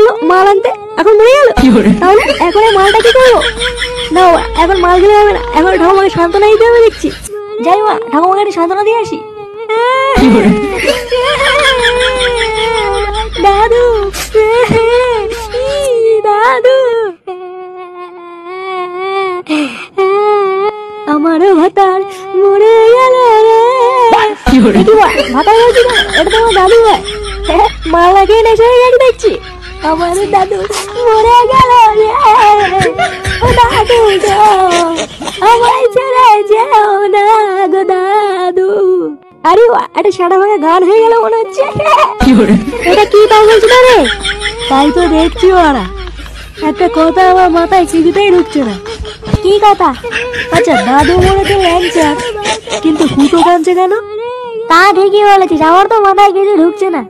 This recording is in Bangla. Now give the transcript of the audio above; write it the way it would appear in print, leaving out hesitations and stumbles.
বললো মাল আনতে, এখন মরে গেল। তাহলে এখন এই মালটা কি করবো? না এখন মাল গেলে হবে না, এখন ঠাকুমাকে সান্ত্বনা দিতে হবে দেখছি। যাই মা, ঠাকুমাকে একটু সান্ত্বনা দিয়ে আসি। দাদু দাদু, আমারও ভাতার মরে গেল রে। ভাতার বলছি না, এটা তো আমার দাদু ভাই। মাল লাগিয়ে নেশা হয়ে গেছে দেখছি। আমার দাদু মরে গেল রে। ও দাদু গো, আমায় ছেড়ে যেও না গো দাদু। আরে একটা সাদা ভাঙা গান হয়ে গেল মনে হচ্ছে। এটা কি তাই বলছি না রে? তাই তো দেখছি ওরা। একটা কথা আমার মাথায় কিছুতেই ঢুকছে না। কি কথা? আচ্ছা দাদু মরেছে ল্যাংচা, কিন্তু ফুটো কাঁদছে কেন? তা ঠিকই বলেছিস, আমার তো মাথায় কিছু ঢুকছে না।